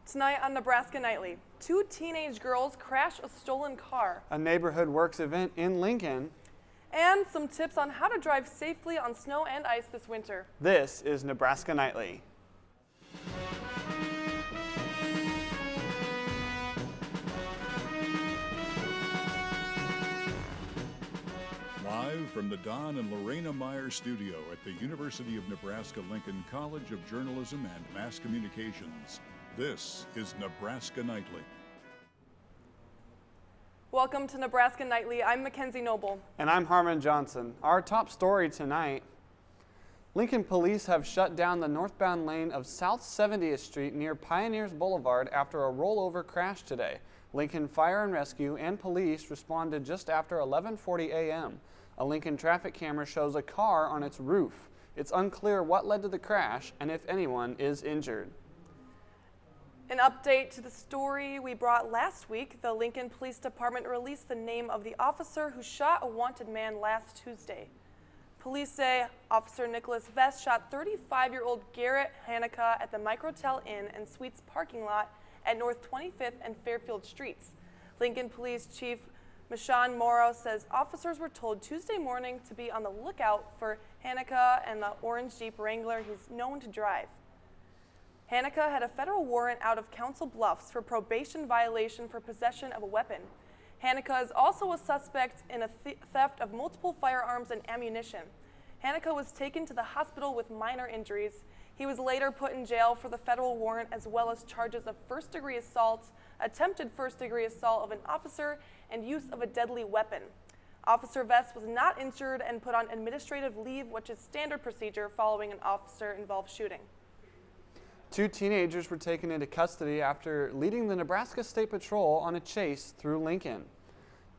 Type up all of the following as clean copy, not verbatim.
Tonight on Nebraska Nightly, 2 teenage girls crash a stolen car. A neighborhood works event in Lincoln. And some tips on how to drive safely on snow and ice this winter. This is Nebraska Nightly. Live from the Don and Lorena Meyer studio at the University of Nebraska-Lincoln College of Journalism and Mass Communications, this is Nebraska Nightly. Welcome to Nebraska Nightly. I'm Mackenzie Noble. And I'm Harmon Johnson. Our top story tonight: Lincoln police have shut down the northbound lane of South 70th Street near Pioneers Boulevard after a rollover crash today. Lincoln Fire and Rescue and police responded just after 11:40 a.m. A Lincoln traffic camera shows a car on its roof. It's unclear what led to the crash and if anyone is injured. An update to the story we brought last week. The Lincoln Police Department released the name of the officer who shot a wanted man last Tuesday. Police say Officer Nicholas Vest shot 35-year-old Garrett Hanukkah at the Microtel Inn and Suites parking lot at North 25th and Fairfield Streets. Lincoln Police Chief Michon Morrow says officers were told Tuesday morning to be on the lookout for Hanukkah and the orange Jeep Wrangler he's known to drive. Hanukkah had a federal warrant out of Council Bluffs for probation violation for possession of a weapon. Hanukkah is also a suspect in a theft of multiple firearms and ammunition. Hanukkah was taken to the hospital with minor injuries. He was later put in jail for the federal warrant as well as charges of first-degree assault, attempted first-degree assault of an officer, and use of a deadly weapon. Officer Vest was not injured and put on administrative leave, which is standard procedure following an officer-involved shooting. 2 teenagers were taken into custody after leading the Nebraska State Patrol on a chase through Lincoln.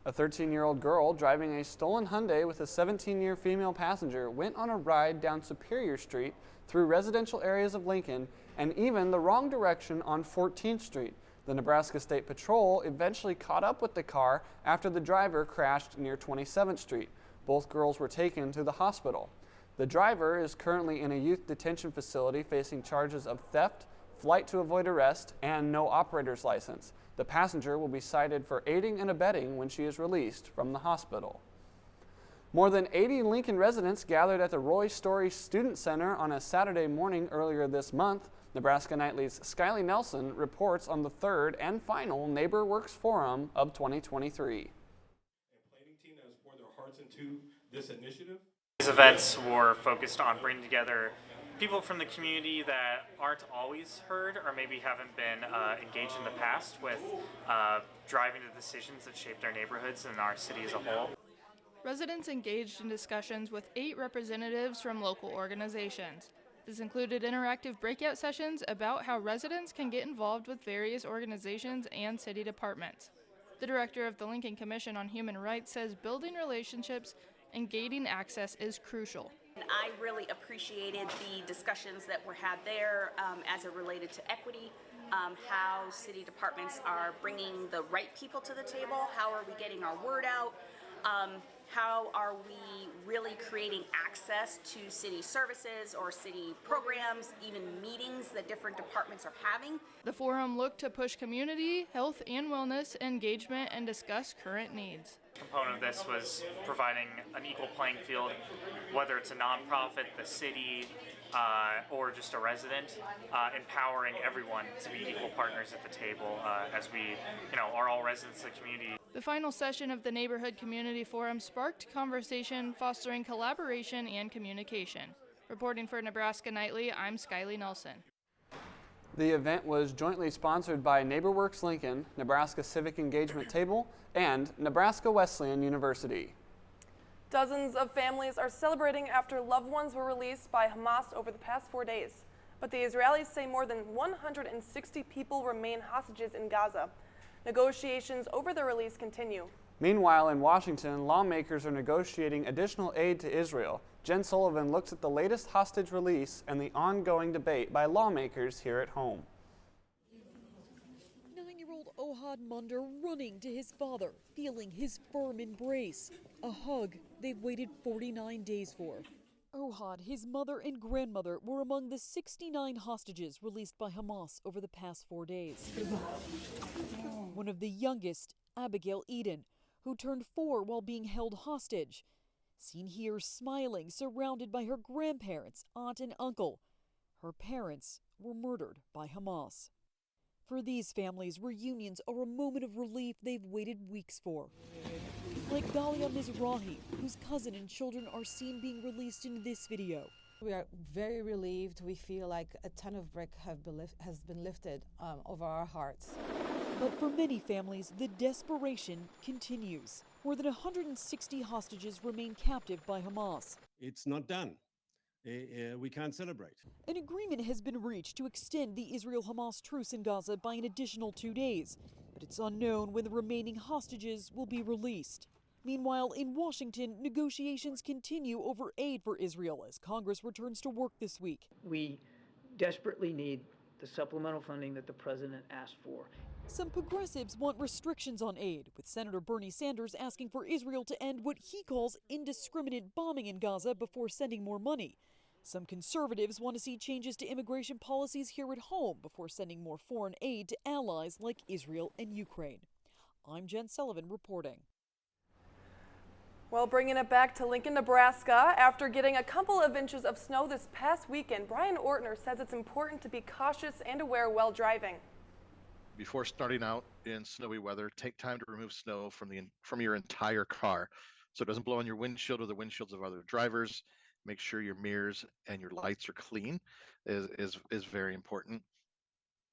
A 13-year-old girl driving a stolen Hyundai with a 17-year female passenger went on a ride down Superior Street through residential areas of Lincoln and even the wrong direction on 14th Street. The Nebraska State Patrol eventually caught up with the car after the driver crashed near 27th Street. Both girls were taken to the hospital. The driver is currently in a youth detention facility facing charges of theft, flight to avoid arrest, and no operator's license. The passenger will be cited for aiding and abetting when she is released from the hospital. More than 80 Lincoln residents gathered at the Roy Story Student Center on a Saturday morning earlier this month. Nebraska Nightly's Skylie Nelson reports on the third and final Neighbor Works Forum of 2023. And planning team that has poured their hearts into this initiative. These events were focused on bringing together people from the community that aren't always heard or maybe haven't been engaged in the past with driving the decisions that shape their neighborhoods and our city as a whole. Residents engaged in discussions with 8 representatives from local organizations. This included interactive breakout sessions about how residents can get involved with various organizations and city departments. The director of the Lincoln Commission on Human Rights says building relationships and gaining access is crucial. I really appreciated the discussions that were had there as it related to equity, how city departments are bringing the right people to the table, how are we getting our word out, how are we really creating access to city services or city programs, even meetings that different departments are having. The forum looked to push community, health and wellness engagement and discuss current needs. Component of this was providing an equal playing field, whether it's a nonprofit, the city, or just a resident, empowering everyone to be equal partners at the table as we, are all residents of the community. The final session of the Neighborhood Community Forum sparked conversation, fostering collaboration and communication. Reporting for Nebraska Nightly, I'm Skylie Nelson. The event was jointly sponsored by NeighborWorks Lincoln, Nebraska Civic Engagement Table, and Nebraska Wesleyan University. Dozens of families are celebrating after loved ones were released by Hamas over the past 4 days. But the Israelis say more than 160 people remain hostages in Gaza. Negotiations over the release continue. Meanwhile, in Washington, lawmakers are negotiating additional aid to Israel. Jen Sullivan looks at the latest hostage release and the ongoing debate by lawmakers here at home. 9-year-old Ohad Munder running to his father, feeling his firm embrace. A hug they've waited 49 days for. Ohad, his mother and grandmother were among the 69 hostages released by Hamas over the past 4 days. One of the youngest, Abigail Eden, who turned 4 while being held hostage. Seen here smiling, surrounded by her grandparents, aunt and uncle. Her parents were murdered by Hamas. For these families, reunions are a moment of relief they've waited weeks for. Like Dalia Mizrahi, whose cousin and children are seen being released in this video. We are very relieved. We feel like a ton of brick has been lifted over our hearts. But for many families, the desperation continues. More than 160 hostages remain captive by Hamas. It's not done. We can't celebrate. An agreement has been reached to extend the Israel-Hamas truce in Gaza by an additional 2 days, but it's unknown when the remaining hostages will be released. Meanwhile, in Washington, negotiations continue over aid for Israel as Congress returns to work this week. We desperately need the supplemental funding that the president asked for. Some progressives want restrictions on aid, with Senator Bernie Sanders asking for Israel to end what he calls indiscriminate bombing in Gaza before sending more money. Some conservatives want to see changes to immigration policies here at home before sending more foreign aid to allies like Israel and Ukraine. I'm Jen Sullivan reporting. Well, bringing it back to Lincoln, Nebraska, after getting a couple of inches of snow this past weekend, Brian Ortner says it's important to be cautious and aware while driving. Before starting out in snowy weather, take time to remove snow from your entire car so it doesn't blow on your windshield or the windshields of other drivers. Make sure your mirrors and your lights are clean is very important.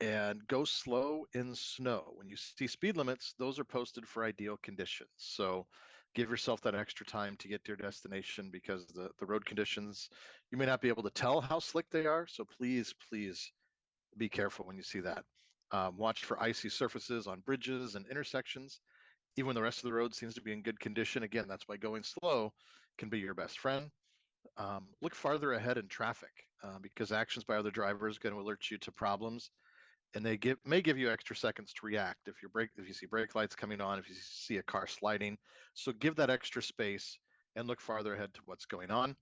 And go slow in snow. When you see speed limits, those are posted for ideal conditions. So give yourself that extra time to get to your destination because the road conditions, you may not be able to tell how slick they are. So please be careful when you see that. Watch for icy surfaces on bridges and intersections. Even when the rest of the road seems to be in good condition, again, that's why going slow can be your best friend. Look farther ahead in traffic because actions by other drivers are going to alert you to problems, and they may give you extra seconds to react if you see brake lights coming on, if you see a car sliding. So give that extra space and look farther ahead to what's going on.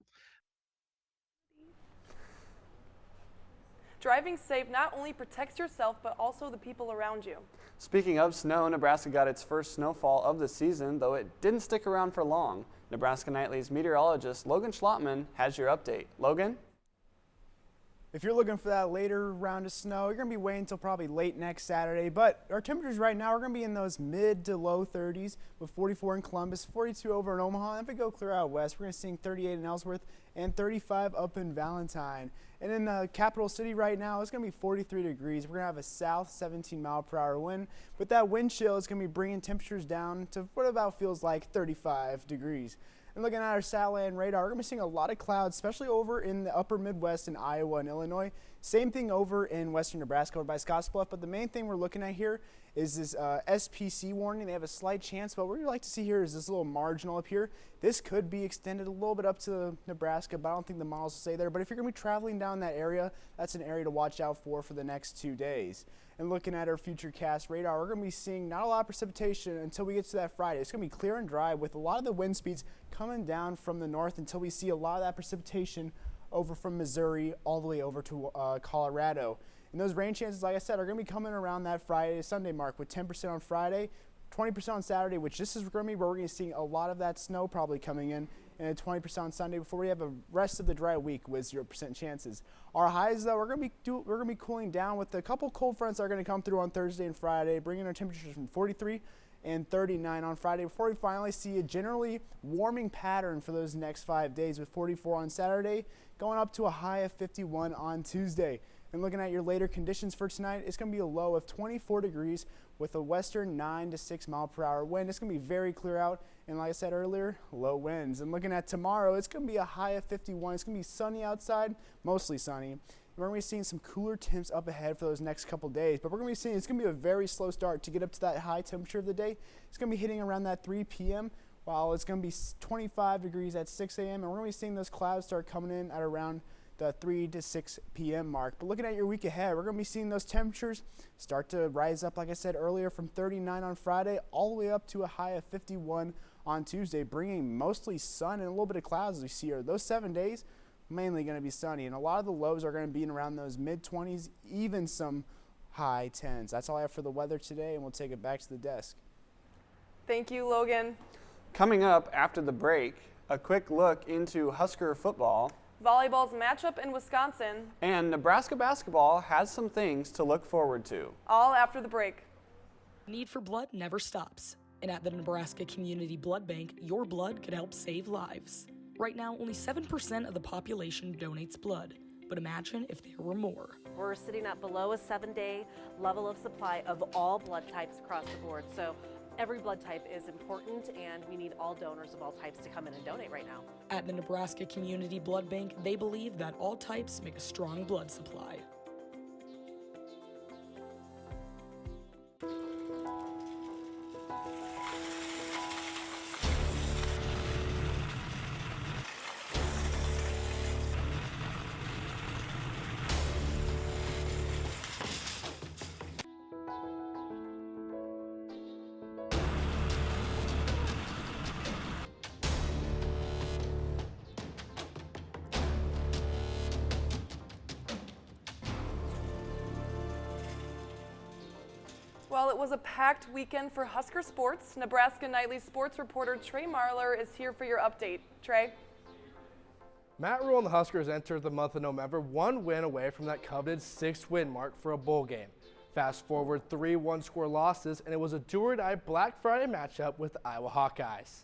Driving safe not only protects yourself, but also the people around you. Speaking of snow, Nebraska got its first snowfall of the season, though it didn't stick around for long. Nebraska Nightly's meteorologist Logan Schlottman has your update. Logan? If you're looking for that later round of snow, you're going to be waiting until probably late next Saturday. But our temperatures right now are going to be in those mid to low 30s with 44 in Columbus, 42 over in Omaha. And if we go clear out west, we're going to see 38 in Ellsworth and 35 up in Valentine. And in the capital city right now, it's going to be 43 degrees. We're going to have a south 17-mile-per-hour wind. With that wind chill, it's going to be bringing temperatures down to what about feels like 35 degrees. And looking at our satellite and radar, we're going to be seeing a lot of clouds, especially over in the upper Midwest in Iowa and Illinois. Same thing over in western Nebraska over by Scottsbluff. But the main thing we're looking at here is this SPC warning. They have a slight chance, but what we like to see here is this little marginal up here. This could be extended a little bit up to Nebraska, but I don't think the models will say there. But if you're going to be traveling down that area, that's an area to watch out for the next 2 days. And looking at our futurecast radar, we're going to be seeing not a lot of precipitation until we get to that Friday. It's going to be clear and dry with a lot of the wind speeds coming down from the north until we see a lot of that precipitation over from Missouri all the way over to Colorado. And those rain chances, like I said, are going to be coming around that Friday to Sunday mark with 10% on Friday, 20% on Saturday, which this is going to be where we're going to see a lot of that snow probably coming in, and 20% on Sunday before we have a rest of the dry week with 0% chances. Our highs, though, we're going to be cooling down with a couple cold fronts that are going to come through on Thursday and Friday, bringing our temperatures from 43 and 39 on Friday before we finally see a generally warming pattern for those next 5 days with 44 on Saturday, going up to a high of 51 on Tuesday. And looking at your later conditions for tonight, it's going to be a low of 24 degrees with a western 9 to 6 mile per hour wind. It's going to be very clear out, and like I said earlier, low winds. And looking at tomorrow, it's going to be a high of 51. It's going to be sunny outside, mostly sunny. We're going to be seeing some cooler temps up ahead for those next couple days, but we're going to be seeing it's going to be a very slow start to get up to that high temperature of the day. It's going to be hitting around that 3 p.m. while it's going to be 25 degrees at 6 a.m. and we're going to be seeing those clouds start coming in at around the 3 to 6 p.m. mark. But looking at your week ahead, we're going to be seeing those temperatures start to rise up, like I said earlier, from 39 on Friday all the way up to a high of 51 on Tuesday, bringing mostly sun and a little bit of clouds as we see here. Those 7 days mainly going to be sunny. And a lot of the lows are going to be around those mid-20s, even some high 10s. That's all I have for the weather today, and we'll take it back to the desk. Thank you, Logan. Coming up after the break, a quick look into Husker football. Volleyball's matchup in Wisconsin. And Nebraska basketball has some things to look forward to. All after the break. Need for blood never stops. And at the Nebraska Community Blood Bank, your blood could help save lives. Right now, only 7% of the population donates blood. But imagine if there were more. We're sitting at below a 7-day level of supply of all blood types across the board. So every blood type is important, and we need all donors of all types to come in and donate right now. At the Nebraska Community Blood Bank, they believe that all types make a strong blood supply. Well, it was a packed weekend for Husker sports. Nebraska Nightly sports reporter Trey Marler is here for your update. Trey? Matt Rule and the Huskers entered the month of November one win away from that coveted 6-win mark for a bowl game. Fast forward 3 one-score losses, and it was a do-or-die Black Friday matchup with the Iowa Hawkeyes.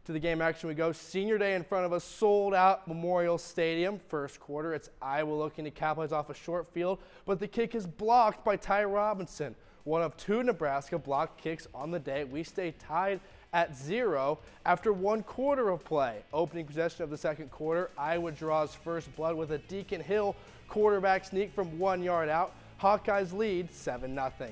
To the game action we go. Senior day in front of a sold-out Memorial Stadium. First quarter, it's Iowa looking to capitalize off a short field, but the kick is blocked by Ty Robinson. One of 2 Nebraska blocked kicks on the day. We stay tied at 0 after 1 quarter of play. Opening possession of the second quarter, Iowa draws first blood with a Deacon Hill quarterback sneak from 1 yard out. Hawkeyes lead 7-0.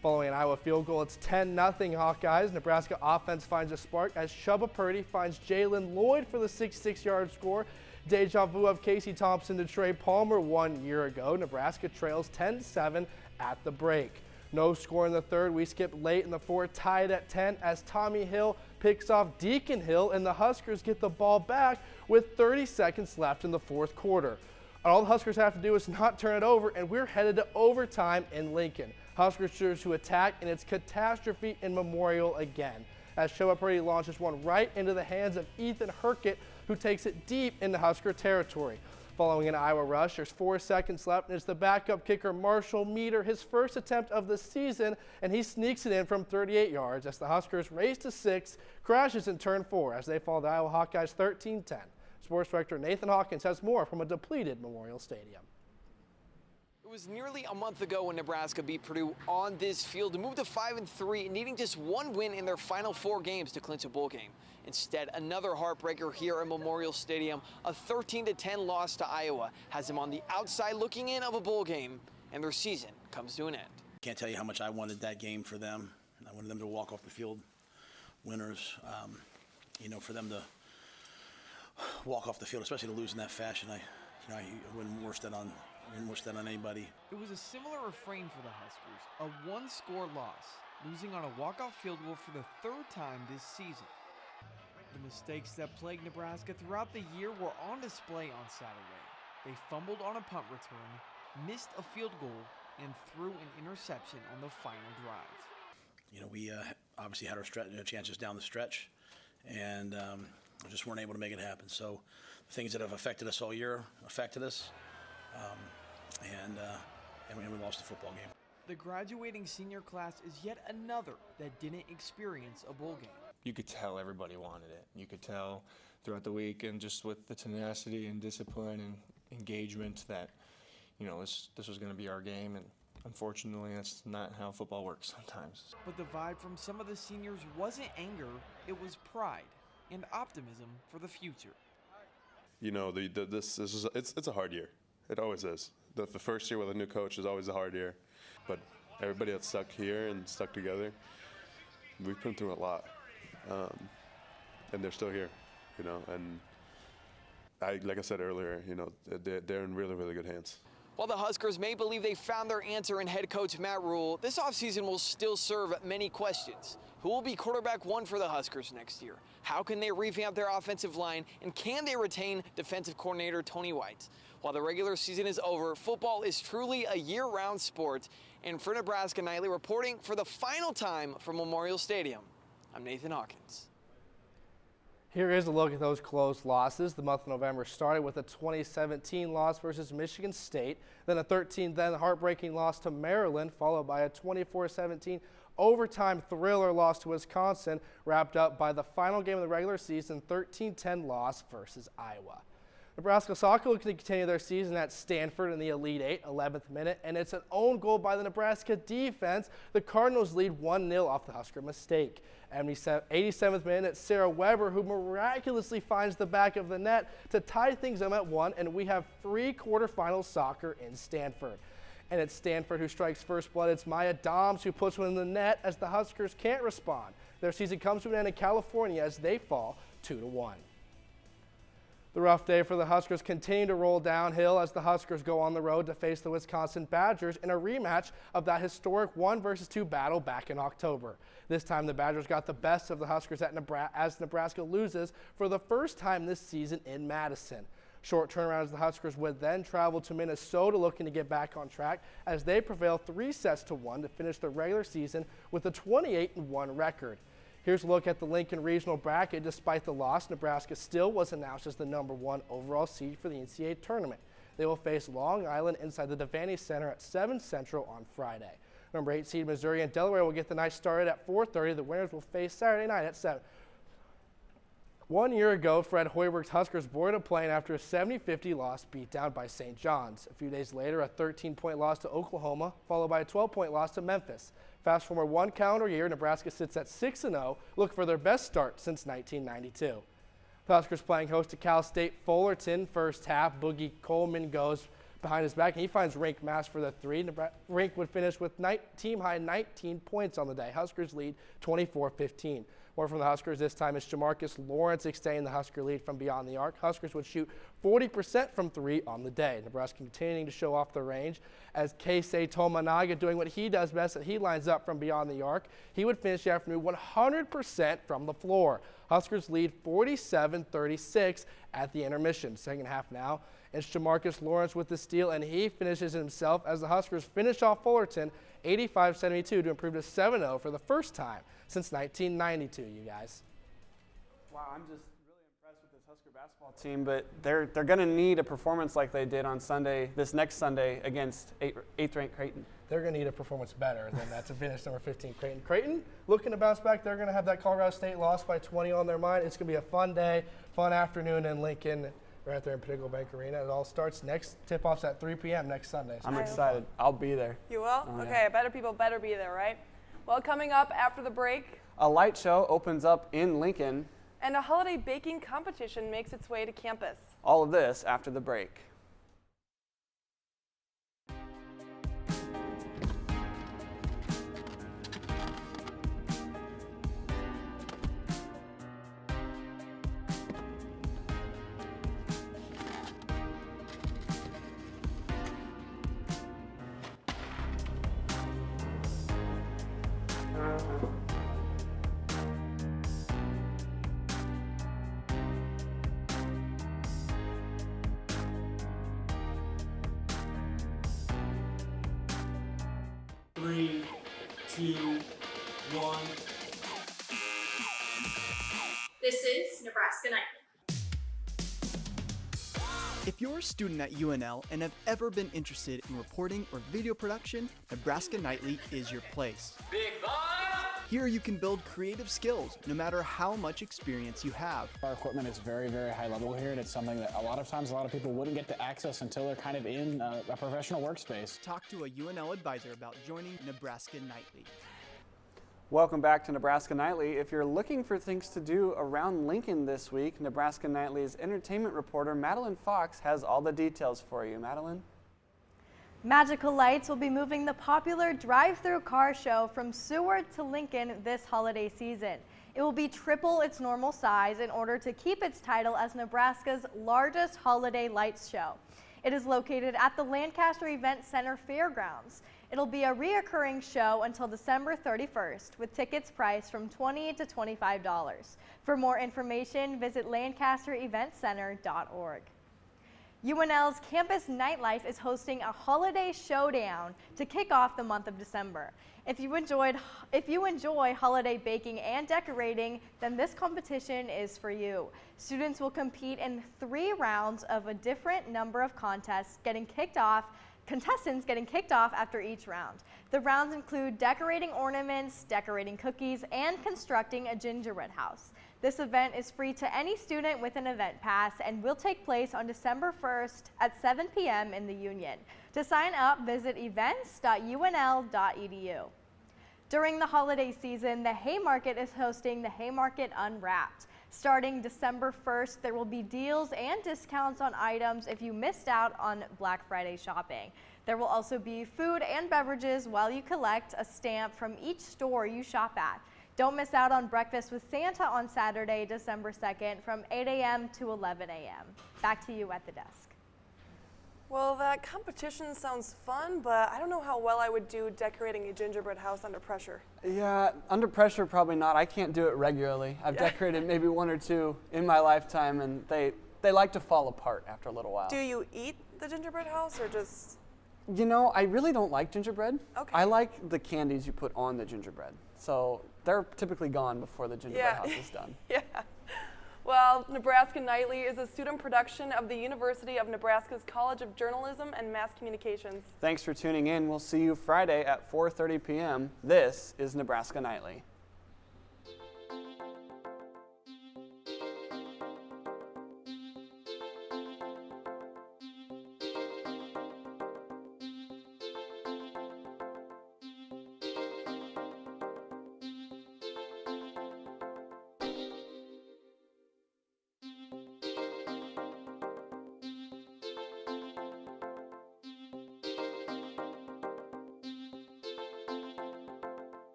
Following an Iowa field goal, it's 10-0 Hawkeyes. Nebraska offense finds a spark as Chubba Purdy finds Jalen Lloyd for the 66-yard score. Deja vu of Casey Thompson to Trey Palmer 1 year ago. Nebraska trails 10-7 at the break. No score in the third. We skip late in the fourth, tied at 10 as Tommy Hill picks off Deacon Hill, and the Huskers get the ball back with 30 seconds left in the fourth quarter. All the Huskers have to do is not turn it over, and we're headed to overtime in Lincoln. Huskers choose to attack, and it's catastrophe in Memorial again, as Chubba Purdy launches one right into the hands of Ethan Herkett, who takes it deep into Husker territory. Following an Iowa rush, there's 4 seconds left, and it's the backup kicker Marshall Meter, his first attempt of the season, and he sneaks it in from 38 yards as the Huskers race to 6, crashes in turn 4 as they fall to Iowa Hawkeyes 13-10. Sports director Nathan Hawkins has more from a depleted Memorial Stadium. It was nearly a month ago when Nebraska beat Purdue on this field to move to 5-3, needing just 1 win in their final 4 games to clinch a bowl game. Instead, another heartbreaker here at Memorial Stadium, a 13-10 loss to Iowa, has them on the outside looking in of a bowl game, and their season comes to an end. Can't tell you how much I wanted that game for them. I wanted them to walk off the field winners. For them to walk off the field, especially to lose in that fashion, I wouldn't wish that on anybody. It was a similar refrain for the Huskers, a 1-score loss, losing on a walk-off field goal for the 3rd time this season. The mistakes that plagued Nebraska throughout the year were on display on Saturday. They fumbled on a punt return, missed a field goal, and threw an interception on the final drive. We obviously had our chances down the stretch, and just weren't able to make it happen. So the things that have affected us all year affected us, and we lost the football game. The graduating senior class is yet another that didn't experience a bowl game. You could tell everybody wanted it. You could tell throughout the week, and just with the tenacity and discipline and engagement that, this was going to be our game, and unfortunately that's not how football works sometimes. But the vibe from some of the seniors wasn't anger, it was pride and optimism for the future. It's a hard year. It always is. The first year with a new coach is always a hard year, but everybody that's stuck here and stuck together, we've been through a lot, and they're still here, and like I said earlier, they're in really, really good hands. While the Huskers may believe they found their answer in head coach Matt Rule, this offseason will still serve many questions. Who will be quarterback one for the Huskers next year? How can they revamp their offensive line? And can they retain defensive coordinator Tony White? While the regular season is over, football is truly a year-round sport. And for Nebraska Nightly, reporting for the final time from Memorial Stadium, I'm Nathan Hawkins. Here is a look at those close losses. The month of November started with a 2017 loss versus Michigan State, then a heartbreaking loss to Maryland, followed by a 24-17 overtime thriller loss to Wisconsin, wrapped up by the final game of the regular season, 13-10 loss versus Iowa. Nebraska soccer looking to continue their season at Stanford in the Elite Eight, 11th minute, and it's an own goal by the Nebraska defense. The Cardinals lead 1-0 off the Husker mistake. 87th minute, Sarah Weber, who miraculously finds the back of the net to tie things up at 1, and we have 3 quarterfinal soccer in Stanford. And it's Stanford who strikes first blood. It's Maya Doms who puts one in the net as the Huskers can't respond. Their season comes to an end in California as they fall 2-1. The rough day for the Huskers continue to roll downhill as the Huskers go on the road to face the Wisconsin Badgers in a rematch of that historic 1-2 battle back in October. This time the Badgers got the best of the Huskers as Nebraska loses for the first time this season in Madison. Short turnaround as the Huskers would then travel to Minnesota looking to get back on track as they prevail 3-1 to finish the regular season with a 28-1 record. Here's a look at the Lincoln Regional bracket. Despite the loss, Nebraska still was announced as the #1 overall seed for the NCAA tournament. They will face Long Island inside the Devaney Center at 7 Central on Friday. Number 8 seed Missouri and Delaware will get the night started at 4:30. The winners will face Saturday night at 7. 1 year ago, Fred Hoiberg's Huskers boarded a plane after a 70-50 loss beat down by St. John's. A few days later, a 13-point loss to Oklahoma, followed by a 12-point loss to Memphis. Fast forward 1 calendar year, Nebraska sits at 6-0, look for their best start since 1992. The Huskers playing host to Cal State Fullerton. First half, Boogie Coleman goes behind his back, and he finds Rink Mass for the 3. Rink would finish with team-high 19 points on the day. Huskers lead 24-15. More from the Huskers this time is Jamarcus Lawrence extending the Husker lead from beyond the arc. Huskers would shoot 40% from 3 on the day. Nebraska continuing to show off the range as Keisei Tomanaga doing what he does best, that he lines up from beyond the arc. He would finish the afternoon 100% from the floor. Huskers lead 47-36 at the intermission. Second half now, it's Jamarcus Lawrence with the steal, and he finishes himself as the Huskers finish off Fullerton 85-72 to improve to 7-0 for the first time since 1992, you guys. Wow, I'm just really impressed with this Husker basketball team, but they're going to need a performance like they did on Sunday, this next Sunday, against 8th-ranked Creighton. They're going to need a performance better than that to finish number 15 Creighton. Creighton looking to bounce back. They're going to have that Colorado State loss by 20 on their mind. It's going to be a fun day, fun afternoon in Lincoln, right there in Pinnacle Bank Arena. It all starts next tip-offs at 3 p.m. next Sunday. So I'm excited. I'll be there. You will? Oh, okay, yeah. better people better be there, right? Well, coming up after the break, a light show opens up in Lincoln, and a holiday baking competition makes its way to campus. All of this after the break. Three, two, one. This is Nebraska Nightly. If you're a student at UNL and have ever been interested in reporting or video production, Nebraska Nightly is your place. Big Boss! Here you can build creative skills no matter how much experience you have. Our equipment is very, very high level here, and it's something that a lot of times a lot of people wouldn't get to access until they're kind of in a professional workspace. Talk to a UNL advisor about joining Nebraska Nightly. Welcome back to Nebraska Nightly. If you're looking for things to do around Lincoln this week, Nebraska Nightly's entertainment reporter Madeline Fox has all the details for you. Madeline? Magical Lights will be moving the popular drive-through car show from Seward to Lincoln this holiday season. It will be triple its normal size in order to keep its title as Nebraska's largest holiday lights show. It is located at the Lancaster Event Center Fairgrounds. It'll be a reoccurring show until December 31st, with tickets priced from $20 to $25. For more information, visit lancastereventcenter.org. UNL's Campus Nightlife is hosting a holiday showdown to kick off the month of December. If you enjoy holiday baking and decorating, then this competition is for you. Students will compete in 3 rounds of a different number of contestants getting kicked off after each round. The rounds include decorating ornaments, decorating cookies, and constructing a gingerbread house. This event is free to any student with an event pass and will take place on December 1st at 7 p.m. in the Union. To sign up, visit events.unl.edu. During the holiday season, the Haymarket is hosting the Haymarket Unwrapped. Starting December 1st, there will be deals and discounts on items if you missed out on Black Friday shopping. There will also be food and beverages while you collect a stamp from each store you shop at. Don't miss out on Breakfast with Santa on Saturday, December 2nd from 8 a.m. to 11 a.m. Back to you at the desk. Well, that competition sounds fun, but I don't know how well I would do decorating a gingerbread house under pressure. Yeah, under pressure, probably not. I can't do it regularly. I've decorated maybe 1 or 2 in my lifetime, and they like to fall apart after a little while. Do you eat the gingerbread house or just? You know, I really don't like gingerbread. Okay. I like the candies you put on the gingerbread. So they're typically gone before the gingerbread house is done. Yeah. Well, Nebraska Nightly is a student production of the University of Nebraska's College of Journalism and Mass Communications. Thanks for tuning in. We'll see you Friday at 4:30 p.m. This is Nebraska Nightly.